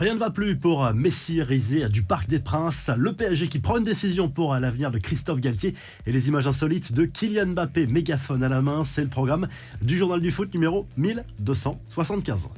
Rien ne va plus pour Messi risé du Parc des Princes. Le PSG qui prend une décision pour l'avenir de Christophe Galtier et les images insolites de Kylian Mbappé, mégaphone à la main. C'est le programme du Journal du Foot numéro 1275.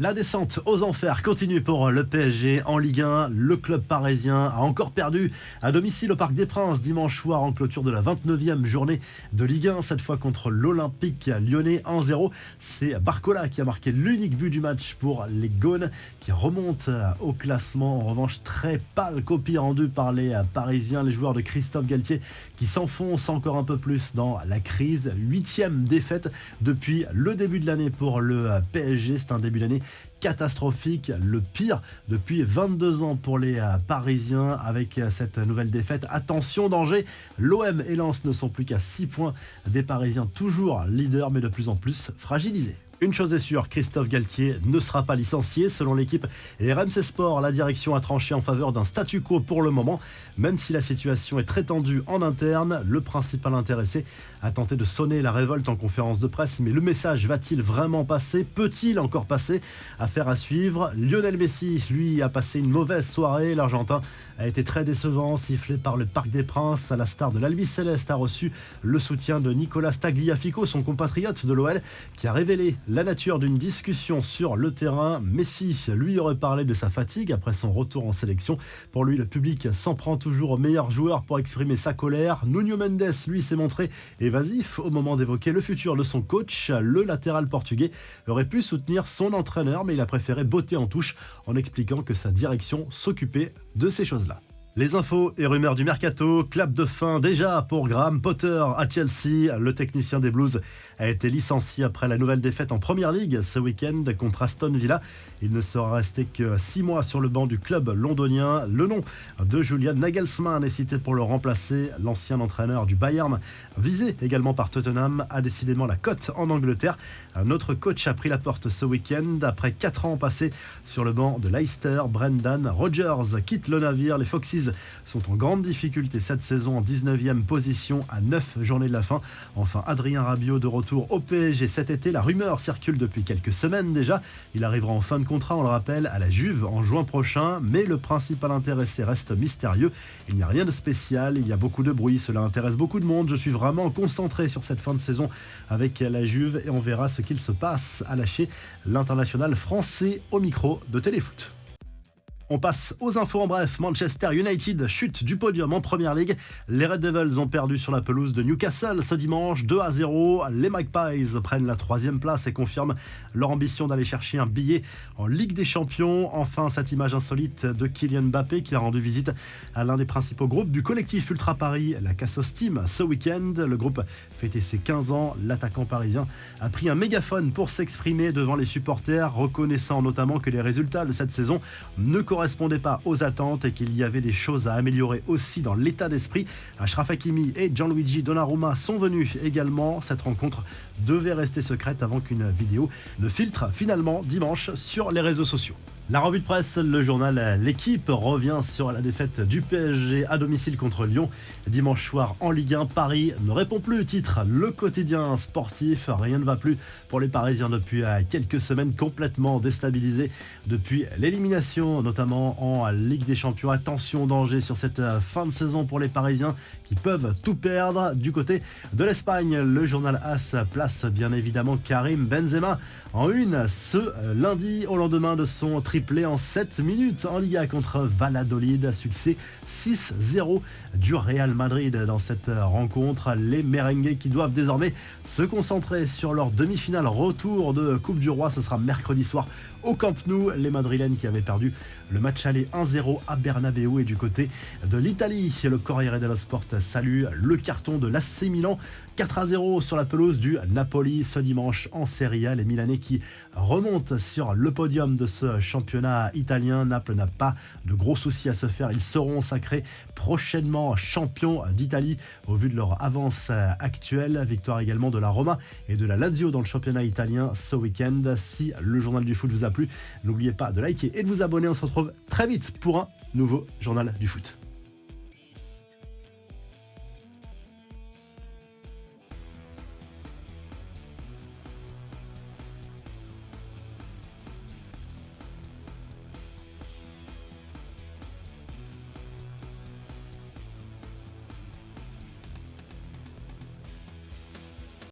La descente aux enfers continue pour le PSG en Ligue 1. Le club parisien a encore perdu à domicile au Parc des Princes dimanche soir en clôture de la 29e journée de Ligue 1, cette fois contre l'Olympique lyonnais 1-0. C'est Barcola qui a marqué l'unique but du match pour les Gaunes qui remontent au classement. En revanche, très pâle copie rendue par les Parisiens, les joueurs de Christophe Galtier qui s'enfoncent encore un peu plus dans la crise. 8e défaite depuis le début de l'année pour le PSG. C'est un début d'année catastrophique, le pire depuis 22 ans pour les Parisiens avec cette nouvelle défaite. Attention, danger, l'OM et Lens ne sont plus qu'à 6 points des Parisiens, toujours leaders mais de plus en plus fragilisés. Une chose est sûre, Christophe Galtier ne sera pas licencié. Selon l'équipe et RMC Sport, la direction a tranché en faveur d'un statu quo pour le moment. Même si la situation est très tendue en interne, le principal intéressé a tenté de sonner la révolte en conférence de presse. Mais le message va-t-il vraiment passer? Peut-il encore passer? Affaire à suivre. Lionel Messi, lui, a passé une mauvaise soirée. L'Argentin a été très décevant, sifflé par le Parc des Princes. À la star de l'Albi Céleste, a reçu le soutien de Nicolas Tagliafico, son compatriote de l'OL, qui a révélé la nature d'une discussion sur le terrain. Messi lui aurait parlé de sa fatigue après son retour en sélection. Pour lui, le public s'en prend toujours au meilleur joueur pour exprimer sa colère. Nuno Mendes, lui, s'est montré évasif au moment d'évoquer le futur de son coach. Le latéral portugais aurait pu soutenir son entraîneur, mais il a préféré botter en touche en expliquant que sa direction s'occupait de ces choses-là. Les infos et rumeurs du mercato, clap de fin déjà pour Graham Potter à Chelsea. Le technicien des Blues a été licencié après la nouvelle défaite en Premier League ce week-end contre Aston Villa. Il ne sera resté que 6 mois sur le banc du club londonien. Le nom de Julian Nagelsmann est cité pour le remplacer. L'ancien entraîneur du Bayern, visé également par Tottenham, a décidément la cote en Angleterre. Un autre coach a pris la porte ce week-end. Après 4 ans passés sur le banc de Leicester, Brendan Rodgers quitte le navire. Les Foxes sont en grande difficulté cette saison, en 19e position à 9 journées de la fin. Enfin, Adrien Rabiot de retour au PSG cet été. La rumeur circule depuis quelques semaines déjà. Il arrivera en fin de contrat, on le rappelle, à la Juve en juin prochain. Mais le principal intéressé reste mystérieux. Il n'y a rien de spécial, il y a beaucoup de bruit. Cela intéresse beaucoup de monde. Je suis vraiment concentré sur cette fin de saison avec la Juve et on verra ce qu'il se passe, à lâcher l'international français au micro de Téléfoot. On passe aux infos en bref. Manchester United chute du podium en Premier League. Les Red Devils ont perdu sur la pelouse de Newcastle ce dimanche 2-0. Les Magpies prennent la 3e place et confirment leur ambition d'aller chercher un billet en Ligue des Champions. Enfin, cette image insolite de Kylian Mbappé qui a rendu visite à l'un des principaux groupes du collectif Ultra Paris, la Cassos Team, ce week-end. Le groupe fêtait ses 15 ans. L'attaquant parisien a pris un mégaphone pour s'exprimer devant les supporters, reconnaissant notamment que les résultats de cette saison ne correspondait pas aux attentes et qu'il y avait des choses à améliorer aussi dans l'état d'esprit. Achraf Hakimi et Gianluigi Donnarumma sont venus également. Cette rencontre devait rester secrète avant qu'une vidéo ne filtre finalement dimanche sur les réseaux sociaux. La revue de presse, le journal L'équipe revient sur la défaite du PSG à domicile contre Lyon. Dimanche soir en Ligue 1, Paris ne répond plus. Titre le quotidien sportif. Rien ne va plus pour les Parisiens depuis quelques semaines, complètement déstabilisés depuis l'élimination, notamment en Ligue des Champions. Attention, danger sur cette fin de saison pour les Parisiens qui peuvent tout perdre. Du côté de l'Espagne, le journal AS place bien évidemment Karim Benzema en une ce lundi au lendemain de son triplé en 7 minutes en Liga contre Valladolid. Succès 6-0 du Real Madrid dans cette rencontre. Les merengues qui doivent désormais se concentrer sur leur demi-finale retour de Coupe du Roi. Ce sera mercredi soir au Camp Nou. Les Madrilènes qui avaient perdu le match aller 1-0 à Bernabeu. Et du côté de l'Italie, le Corriere dello Sport salue le carton de l'AC Milan. 4-0 sur la pelouse du Napoli ce dimanche en Serie A. Les Milanais qui remontent sur le podium de ce championnat italien. Naples n'a pas de gros soucis à se faire. Ils seront sacrés prochainement champions d'Italie au vu de leur avance actuelle. Victoire également de la Roma et de la Lazio dans le championnat italien ce week-end. Si le journal du foot vous a plu, n'oubliez pas de liker et de vous abonner. On se retrouve très vite pour un nouveau journal du foot.